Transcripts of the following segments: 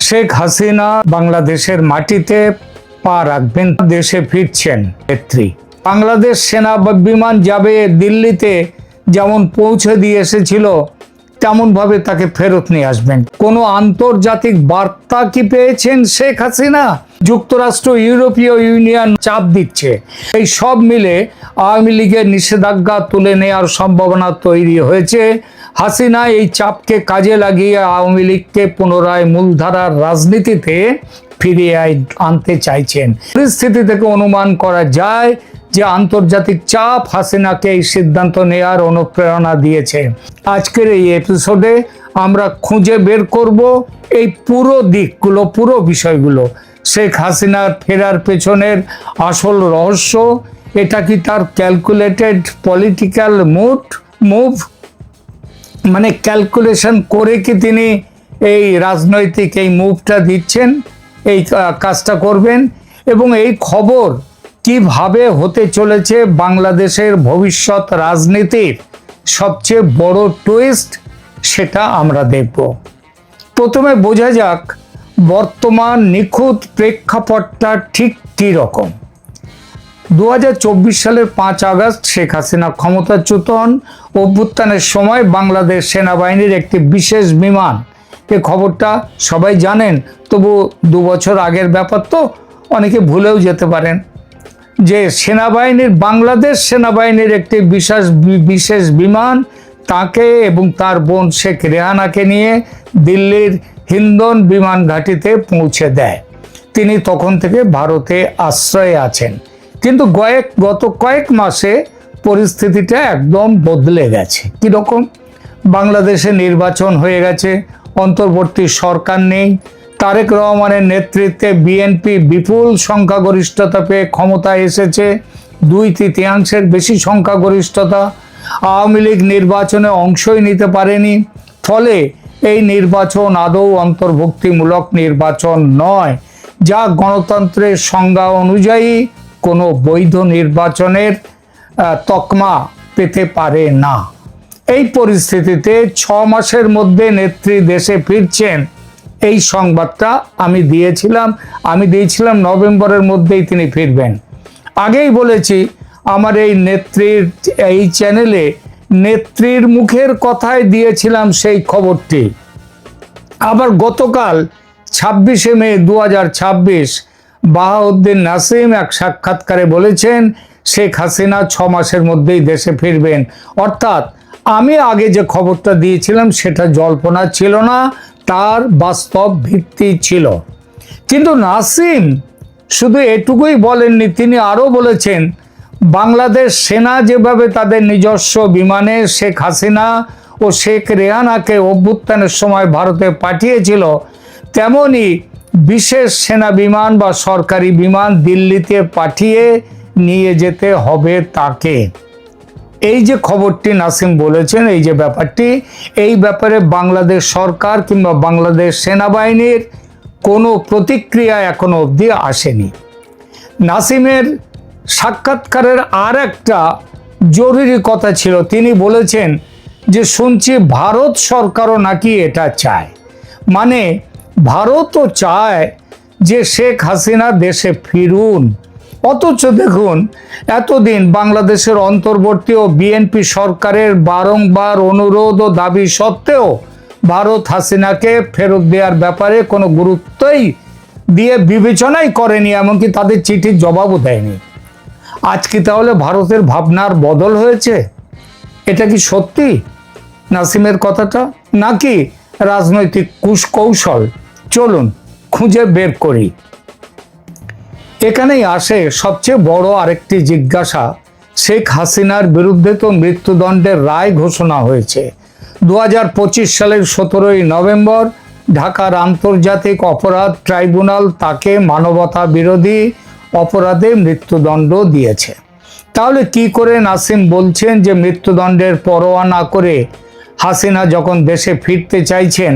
শেখ হাসিনা বাংলাদেশের মাটিতে পা রাখবেন, দেশে ফিরছেন নেত্রী। বাংলাদেশ সেনা বিমান যাবে দিল্লিতে, যেমন পৌঁছে দিয়ে এসেছিল তেমনভাবে তাকে ফেরত নিয়ে আসবেন। কোনো আন্তর্জাতিক বার্তা কি পেয়েছেন শেখ হাসিনা? যুক্তরাষ্ট্র, ইউরোপীয় ইউনিয়ন চাপ দিচ্ছে। এই সব মিলে আওয়ামী লীগের নিষেধাজ্ঞা তুলে নেওয়ার সম্ভাবনা তৈরি হয়েছে। হাসিনা এই চাপকে কাজে লাগিয়ে আওয়ামী লীগকে পুনরায় মূলধারার রাজনীতিতে ফিরিয়ে আনতে চাইছেন। পরিস্থিতি থেকে অনুমান করা যায় যে আন্তর্জাতিক চাপ হাসিনাকে এই সিদ্ধান্ত নেওয়ার অনুপ্রেরণা দিয়েছে। আজকের এই এপিসোডে আমরা খুঁজে বের করব এই পুরো দিকগুলো, পুরো বিষয়গুলো। শেখ হাসিনার ফেরার পেছনের আসল রহস্য, এটা কি তার ক্যালকুলেটেড পলিটিক্যাল মুভ, মানে ক্যালকুলেশন করে কি তিনি এই রাজনৈতিক এই মুভটা দিচ্ছেন, এই কাজটা করবেন? এবং এই খবর কিভাবে হতে চলেছে বাংলাদেশের ভবিষ্যৎ রাজনীতির সবচেয়ে বড় টুইস্ট, সেটা আমরা দেখব। প্রথমে বোঝা যাক বর্তমান নিখুঁত প্রেক্ষাপটটা ঠিক কী রকম। 2024 সালের 5 আগস্ট শেখ হাসিনা ক্ষমতাচ্যুত হন। অভ্যুত্থানের সময় বাংলাদেশ সেনাবাহিনীর একটি বিশেষ বিমান, এই খবরটা সবাই জানেন, তবু 2 বছর আগের ব্যাপার তো অনেকে ভুলেও যেতে পারেন, যে বাংলাদেশ সেনাবাহিনীর একটি বিশেষ বিমান তাকে এবং তার বোন শেখ রেহানাকে নিয়ে দিল্লির হিন্দন বিমান ঘাঁটিতে পৌঁছে দেয়। তিনি তখন থেকে ভারতে আশ্রয়ে আছেন। কিন্তু গত কয়েক মাসে পরিস্থিতিটা একদম বদলে গেছে। কীরকম? বাংলাদেশে নির্বাচন হয়ে গেছে, অন্তর্বর্তী সরকার নেই, তারেক রহমানের নেতৃত্বে বিএনপি বিপুল সংখ্যাগরিষ্ঠতা পেয়ে ক্ষমতায় এসেছে, 2/3 বেশি সংখ্যাগরিষ্ঠতা। আওয়ামী লীগ নির্বাচনে অংশই নিতে পারেনি। ফলে এই নির্বাচন আদৌ অন্তর্ভুক্তিমূলক নির্বাচন নয়, যা গণতন্ত্রের সংজ্ঞা অনুযায়ী কোনো বৈধ নির্বাচনের তকমা পেতে পারে না। এই পরিস্থিতিতে 6 মাসের মধ্যে নেত্রী দেশে ফিরছেন, এই সংবাদটা আমি দিয়েছিলাম নভেম্বরের মধ্যেই তিনি ফিরবেন। আগেই বলেছি আমার এই নেত্রীর এই চ্যানেলে নেত্রীর মুখের কথায় দিয়েছিলাম সেই খবরটি। আবার গতকাল 26শে মে 2026 বাহাউদ্দিন নাসিম এক সাক্ষাৎকারে বলেছেন শেখ হাসিনা 6 মাসের মধ্যেই দেশে ফিরবেন। অর্থাৎ আমি আগে যে খবরটা দিয়েছিলাম সেটা জল্পনা ছিল না, তার বাস্তব ভিত্তি ছিল। কিন্তু নাসিম শুধু এটুকুই বলেননি, তিনি আরও বলেছেন বাংলাদেশ সেনা যেভাবে তাদের নিজস্ব বিমানে শেখ হাসিনা ও শেখ রেহানাকে অভ্যুত্থানের সময় ভারতে পাঠিয়েছিল, তেমনি বিশেষ সেনা বিমান বা সরকারি বিমান দিল্লিতে পাঠিয়ে নিয়ে যেতে হবে তাকে। এই যে খবরটি নাসিম বলেছেন, এই যে ব্যাপারটি, এই ব্যাপারে বাংলাদেশ সরকার কিংবা বাংলাদেশ সেনাবাহিনীর কোনো প্রতিক্রিয়া এখনো অবধি আসেনি। নাসিমের সাক্ষাৎকারের আর একটা জরুরি কথা ছিল, তিনি বলেছেন যে শুনছি ভারত সরকারও নাকি এটা চায়, মানে ভারতও চায় যে শেখ হাসিনা দেশে ফিরুন। অথচ দেখুন, এতদিন বাংলাদেশের অন্তর্বর্তী ও বিএনপি সরকারের বারংবার অনুরোধ ও দাবি সত্ত্বেও ভারত হাসিনাকে ফেরত দেওয়ার ব্যাপারে কোনো গুরুত্বই দিয়ে বিবেচনাই করেনি, এমনকি তাদের চিঠির জবাবও দেয়নি। আজ কি তাহলে ভারতের ভাবনার বদল হয়েছে? এটা কি সত্যি নাসিমের কথাটা, নাকি রাজনৈতিক কুকৌশল? চলুন খুঁজে বের করি। এখানেই আসে সবচেয়ে বড় আরেকটি জিজ্ঞাসা। শেখ হাসিনার বিরুদ্ধে তো মৃত্যুদণ্ডের রায় ঘোষণা হয়েছে। 2025 সালের 17ই নভেম্বর ঢাকার আন্তর্জাতিক অপরাধ ট্রাইব্যুনাল তাকে মানবতা বিরোধী অপরাধে মৃত্যুদণ্ড দিয়েছে। তাহলে কি করে নাসিম বলছেন যে মৃত্যুদণ্ডের পরোয়া না করে হাসিনা যখন দেশে ফিরতে চাইছেন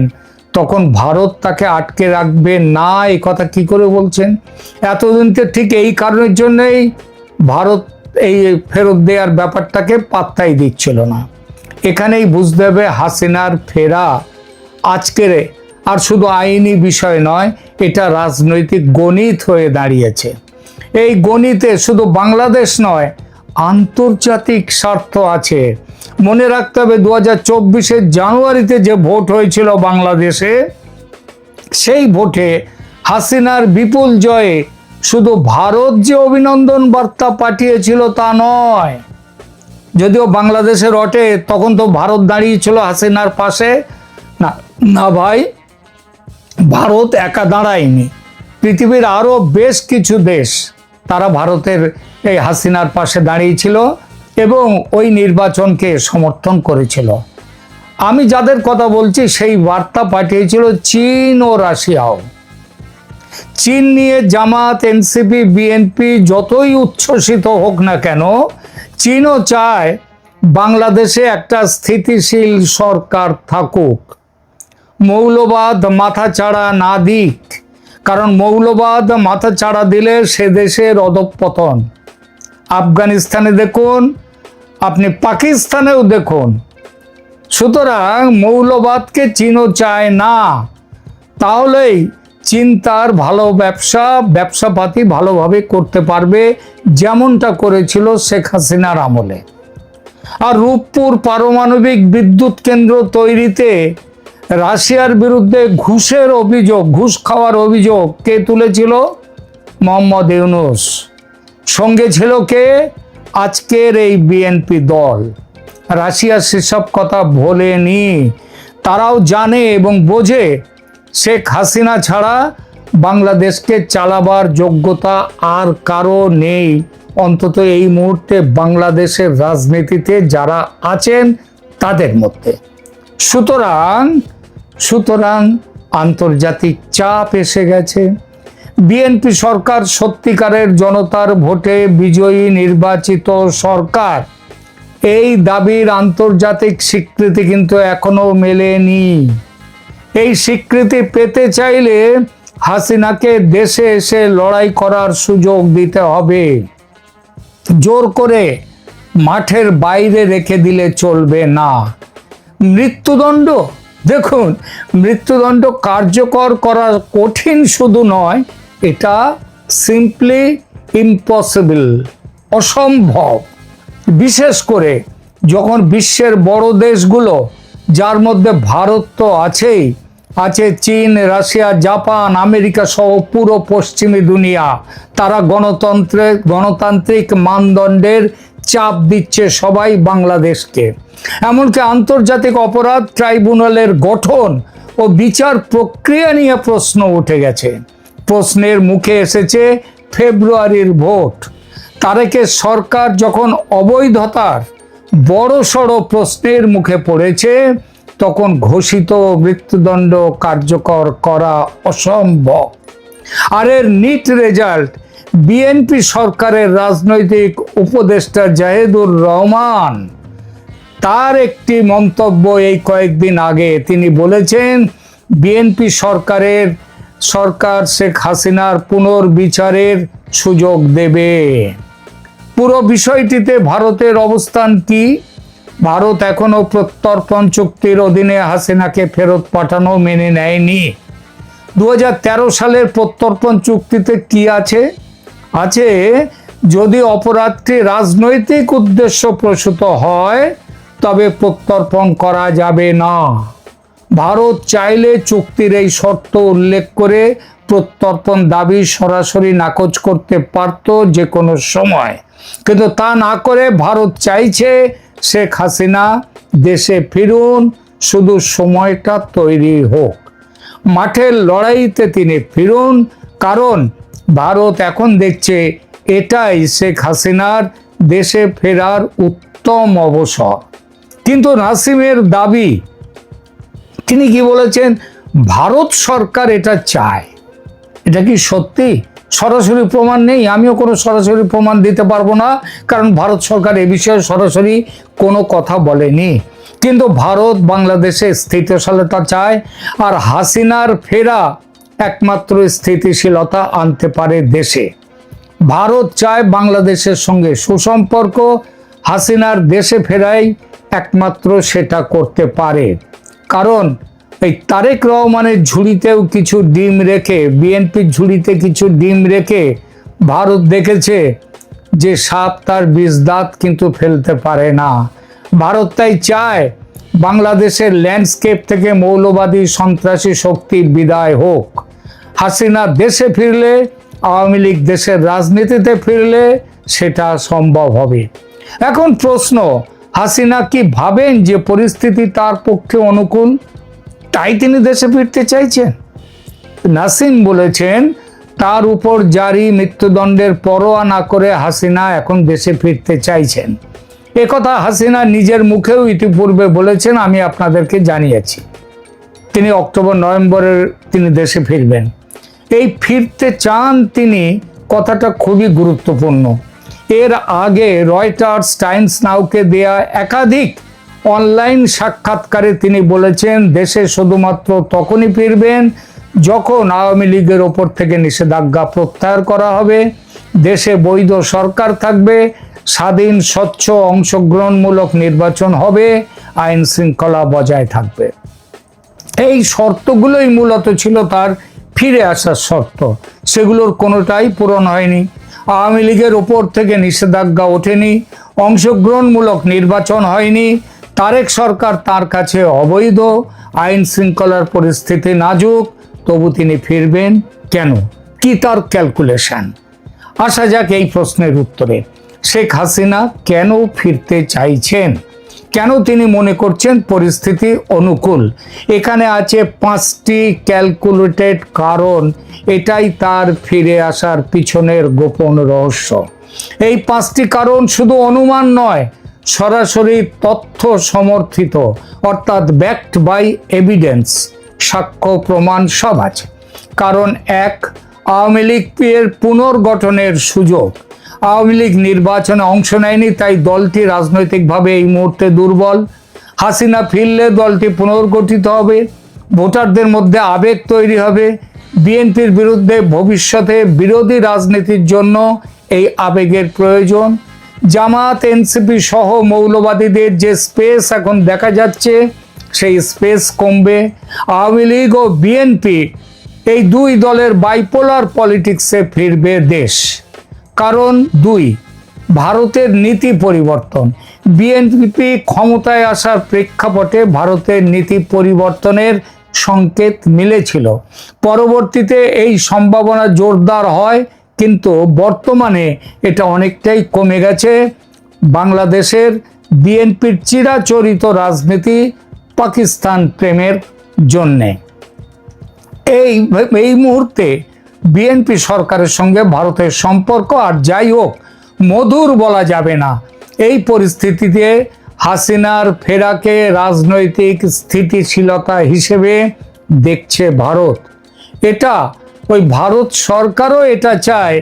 তখন ভারত তাকে আটকে রাখবে না, এই কথা কি করে বলছেন? এতদিন তো ঠিক এই কারণের জন্যই ভারত এই ফেরত দেওয়ার ব্যাপারটাকে পাত্তাই দিচ্ছিল না। এখানেই বুঝতে হবে হাসিনার ফেরা আজকের আর শুধু আইনি বিষয় নয়, এটা রাজনৈতিক গণিত হয়ে দাঁড়িয়েছে। এই গণিতে শুধু বাংলাদেশ নয়, আন্তর্জাতিক স্বার্থ আছে। মনে রাখতে হবে 2024 জানুয়ারিতে যে ভোট হয়েছিল বাংলাদেশে, সেই ভোটে হাসিনার বিপুল জয়ে শুধু ভারত যে অভিনন্দন বার্তা পাঠিয়েছিল তা নয়। যদিও বাংলাদেশে রটে, তখন তো ভারত দাঁড়িয়েছিল হাসিনার পাশে। না না ভাই, ভারত একা দাঁড়ায়নি। পৃথিবীর আরো বেশ কিছু দেশ তারা ভারতের এই হাসিনার পাশে দাঁড়িয়েছিল এবং ওই নির্বাচনকে সমর্থন করেছিল। আমি যাদের কথা বলছি সেই বার্তা পাঠিয়েছিল চীন ও রাশিয়াও। চীন নিয়ে জামাত, এনসিপি, বিএনপি যতই উচ্ছ্বসিত হোক না কেন, চীনও চায় বাংলাদেশে একটা স্থিতিশীল সরকার থাকুক, মৌলবাদ মাথাচাড়া না দিক। কারণ মৌলবাদ মাথাচাড়া দিলে সে দেশের অধঃপতন। আফগানিস্তানে দেখুন, আপনি পাকিস্তানেও দেখুন। সুতরাং মৌলবাদকে চীনও চায় না। তাহলেই চীন তার ভালো ব্যবসাপাতি ভালোভাবে করতে পারবে, যেমনটা করেছিল শেখ হাসিনার আমলে। আর রূপপুর পারমাণবিক বিদ্যুৎ কেন্দ্র তৈরিতে রাশিয়ার বিরুদ্ধে ঘুষ খাওয়ার অভিযোগ কে তুলেছিল? মোহাম্মদ ইউনূস। সঙ্গে ছিল কে? আজকের এই বিএনপি দল। রাশিয়া সেসব কথা ভোলেনি। তারাও জানে এবং বোঝে শেখ হাসিনা ছাড়া বাংলাদেশকে চালাবার যোগ্যতা আর কারো নেই, অন্তত এই মুহূর্তে বাংলাদেশের রাজনীতিতে যারা আছেন তাদের মধ্যে। সুতরাং আন্তর্জাতিক চাপ এসে গেছে। বিএনপি সরকার সত্যিকারের জনতার ভোটে বিজয়ী নির্বাচিত সরকার, এই দাবির আন্তর্জাতিক স্বীকৃতি কিন্তু এখনো মেলেনি। এই স্বীকৃতি পেতে চাইলে হাসিনাকে দেশে এসে লড়াই করার সুযোগ দিতে হবে। জোর করে মাঠের বাইরে রেখে দিলে চলবে না। মৃত্যুদণ্ড, দেখুন, মৃত্যুদণ্ড কার্যকর করা কঠিন শুধু নয়, এটা সিম্পলি ইম্পসিবল, অসম্ভব। বিশেষ করে যখন বিশ্বের বড় দেশগুলো, যার মধ্যে ভারত তো আছেই, আছে চীন, রাশিয়া, জাপান, আমেরিকা সহ পুরো পশ্চিমী দুনিয়া, তারা গণতান্ত্রিক মানদণ্ডের চাপ দিচ্ছে সবাই বাংলাদেশকে। এমনকি আন্তর্জাতিক অপরাধ ট্রাইব্যুনালের গঠন ও বিচার প্রক্রিয়া নিয়ে প্রশ্ন উঠে গেছে। প্রশ্নের মুখে এসেছে ফেব্রুয়ারির ভোট। তারেকের সরকার যখন অবৈধতার বড়সড় প্রশ্নের মুখে পড়েছে, তখন ঘোষিত মৃত্যুদণ্ড কার্যকর করা অসম্ভব। আর এর নিট রেজাল্ট বিএনপি সরকারের রাজনৈতিক উপদেষ্টা জাহিদুর রহমান, তার একটি মন্তব্য এই কয়েকদিন আগে তিনি বলেছেন, বিএনপি সরকার শেখ হাসিনার পুনর্বিচারের সুযোগ দেবে। পুরো বিষয়টিতে ভারতের অবস্থান কি? ভারত এখনো প্রত্যর্পণ চুক্তির অধীনে হাসিনাকে ফেরত পাঠানো মেনে নেয়নি। 2013 সালের প্রত্যর্পণ চুক্তিতে কি আছে? যদি অপরাধটি রাজনৈতিক উদ্দেশ্য প্রসূত হয় তবে প্রত্যর্পণ করা যাবে না। ভারত চাইলে চুক্তির এই শর্ত উল্লেখ করে প্রত্যর্পণ দাবি সরাসরি নাকচ করতে পারত যে কোনো সময়, কিন্তু তা না করে ভারত চাইছে শেখ হাসিনা দেশে ফিরুন, শুধু সময়টা তৈরি হোক, মাঠের লড়াইতে তিনি ফিরুন। কারণ ভারত এখন দেখছে এটাই শেখ হাসিনার দেশে ফেরার উত্তম অবসর। কিন্তু নাসিমের দাবি, তিনি কি বলেছেন? ভারত সরকার এটা চায়। এটা কি সত্যি? সরাসরি প্রমাণ নেই, আমিও কোনো সরাসরি প্রমাণ দিতে পারবো না, কারণ ভারত সরকার এ বিষয়ে সরাসরি কোনো কথা বলেনি। কিন্তু ভারত বাংলাদেশে স্থিতিশীলতা চায়, আর হাসিনার ফেরা একমাত্র স্থিতিশীলতা আনতে পারে দেশে। ভারত চায় বাংলাদেশের সঙ্গে সুসম্পর্ক, হাসিনার দেশে ফেরাই একমাত্র সেটা করতে পারে। কারণ এই তারেক রহমানের ঝুড়িতেও কিছু ডিম রেখে, বিএনপির ঝুড়িতে কিছু ডিম রেখে ভারত দেখেছে যে সাপ তার বিষ দাঁত কিন্তু ফেলতে পারে না। ভারত তাই চায় বাংলাদেশের ল্যান্ডস্কেপ থেকে মৌলবাদী সন্ত্রাসী শক্তি বিদায় হোক। হাসিনা দেশে ফিরলে, আওয়ামী লীগ দেশের রাজনীতিতে ফিরলে সেটা সম্ভব হবে। এখন প্রশ্ন, হাসিনা কি ভাবেন যে পরিস্থিতি তার পক্ষে অনুকূল, তাই তিনি দেশে ফিরতে চাইছেন? নাসিম বলেছেন তার উপর জারি মৃত্যুদণ্ডের পরোয়া না করে হাসিনা এখন দেশে ফিরতে চাইছেন। একথা হাসিনা নিজের মুখেও ইতিপূর্বে বলেছেন, আমি আপনাদেরকে জানিয়েছি। তিনি অক্টোবর নভেম্বরের তিনি দেশে ফিরবেন। এই ফিরতে চান তিনি, কথাটা খুবই গুরুত্বপূর্ণ। এর আগে রয়টার্স, টাইমস নাউকে দেয়া একাধিক অনলাইন সাক্ষাৎকারে তিনি বলেছেন দেশে শুধুমাত্র তখনই ফিরবেন যখন আওয়ামী লীগের ওপর থেকে নিষেধাজ্ঞা প্রত্যাহার করা হবে, দেশে বৈধ সরকার থাকবে, স্বাধীন, স্বচ্ছ, অংশগ্রহণমূলক নির্বাচন হবে, আইন শৃঙ্খলা বজায় থাকবে। এই শর্তগুলোই মূলত ছিল তার ফিরে আসার শর্ত। সেগুলোর কোনোটাই পূরণ হয়নি। আওয়ামী লীগের ওপর থেকে নিষেধাজ্ঞা ওঠেনি, অংশগ্রহণমূলক নির্বাচন হয়নি, তারেক সরকার তার কাছে অবৈধ, আইন শৃঙ্খলার পরিস্থিতি নাজুক, তবু তিনি ফিরবেন কেন? কি তার ক্যালকুলেশন? আসা যাক এই প্রশ্নের উত্তরে। শেখ হাসিনা কেন ফিরতে চাইছেন? কেন তিনি মনে করছেন পরিস্থিতি অনুকূল? এখানে আছে 5টি ক্যালকুলেটেড কারণ। এটাই তার ফিরে আসার পিছনের গোপন রহস্য। এই 5টি কারণ শুধু অনুমান নয়, সরাসরি তথ্য সমর্থিত, অর্থাৎ ব্যাকড বাই এভিডেন্স, সাক্ষ্য প্রমাণ সব আছে। কারণ 1, আওয়ামী লীগের পুনর্গঠনের সুযোগ। আওয়ামী লীগ নির্বাচনে অংশ নেয়নি, তাই দলটি রাজনৈতিকভাবে এই মুহূর্তে দুর্বল। হাসিনা ফিরলে দলটি পুনর্গঠিত হবে, ভোটারদের মধ্যে আবেগ তৈরি হবে। বিএনপির বিরুদ্ধে ভবিষ্যতে বিরোধী রাজনীতির জন্য এই আবেগের প্রয়োজন। জামাত, এনসিপি সহ মৌলবাদীদের যে স্পেস এখন দেখা যাচ্ছে, সেই স্পেস কমবে। আওয়ামী লীগ ও বিএনপি এই দুই দলের বাইপোলার পলিটিক্সে ফিরবে দেশ। কারণ 2, ভারতের নীতি পরিবর্তন। বিএনপি ক্ষমতায় আসার প্রেক্ষাপটে ভারতের নীতি পরিবর্তনের সংকেত মিলেছিল। পরবর্তীতে এই সম্ভাবনা জোরদার হয়, কিন্তু বর্তমানে এটা অনেকটাই কমে গেছে। বাংলাদেশের বিএনপির চিরাচরিত রাজনীতি পাকিস্তান প্রেমের জন্যে। এই মুহূর্তে বিএনপি সরকারের সঙ্গে ভারতের সম্পর্ক আর যাই হোক মধুর বলা যাবে না। এই পরিস্থিতিতে হাসিনার ফেরাকে রাজনৈতিক স্থিতিশীলতা হিসেবে দেখছে ভারত। এটা ওই ভারত সরকারও এটা চায়,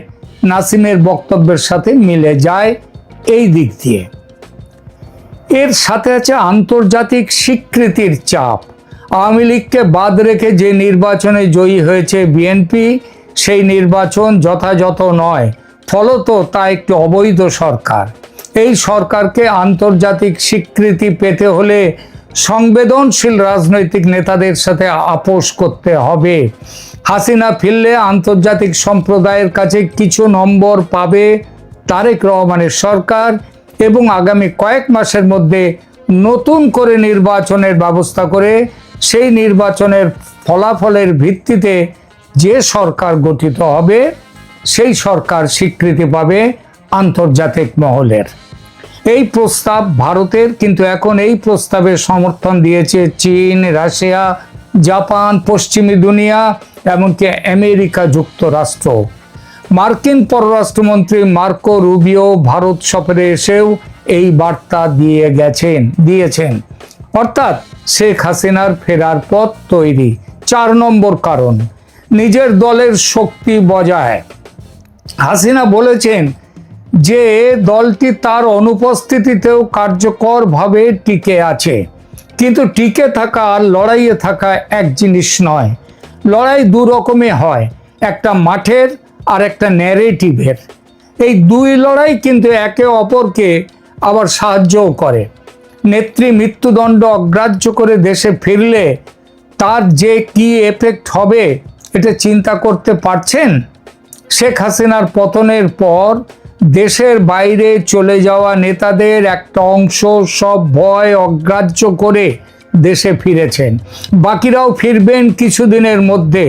নাসিমের বক্তব্যের সাথে মিলে যায় এই দিক দিয়ে। এর সাথে আছে আন্তর্জাতিক স্বীকৃতির চাপ। আওয়ামী লীগকে বাদ রেখে যে নির্বাচনে জয়ী হয়েছে বিএনপি, সেই নির্বাচন যথাযথ নয়, ফলত তা একটি অবৈধ সরকার। এই সরকারকে আন্তর্জাতিক স্বীকৃতি পেতে হলে সংবেদনশীল রাজনৈতিক নেতাদের সাথে আপোষ করতে হবে। হাসিনা ফিরলে আন্তর্জাতিক সম্প্রদায়ের কাছে কিছু নম্বর পাবে তারেক রহমানের সরকার, এবং আগামী কয়েক মাসের মধ্যে নতুন করে নির্বাচনের ব্যবস্থা করে সেই নির্বাচনের ফলাফলের ভিত্তিতে যে সরকার গঠিত হবে, সেই সরকার স্বীকৃতি পাবে আন্তর্জাতিক মহলের। এই প্রস্তাব ভারতের, কিন্তু এখন এই প্রস্তাবের সমর্থন দিয়েছে চীন, রাশিয়া, জাপান, পশ্চিমী দুনিয়া, এমনকি আমেরিকা যুক্তরাষ্ট্র। মার্কিন পররাষ্ট্রমন্ত্রী মার্কো রুবিও ভারত সফরে এসেও এই বার্তা দিয়েছেন। অর্থাৎ শেখ হাসিনার ফেরার পথ তৈরি। 4 নম্বর কারণ, নিজের দলের শক্তি বজায়। হাসিনা বলেছেন যে দলটি তার অনুপস্থিতিতেও কার্যকরভাবে টিকে আছে। কিন্তু টিকে থাকা আর লড়াইয়ে থাকা এক জিনিস নয়। লড়াই 2 রকমে হয়, একটা মাঠের আর একটা ন্যারেটিভের। এই 2 লড়াই কিন্তু একে অপরকে আবার সাহায্যও করে। নেত্রী মৃত্যুদণ্ড অগ্রাহ্য করে দেশে ফিরলে তার যে কি এফেক্ট হবে এটা চিন্তা করতে পারছেন? শেখ হাসিনার পতনের পর দেশের বাইরে চলে যাওয়া নেতাদের একটা অংশ সব ভয় অগ্রাহ্য করে দেশে ফিরেছেন। বাকিরাও ফিরবেন কিছুদিনের মধ্যে।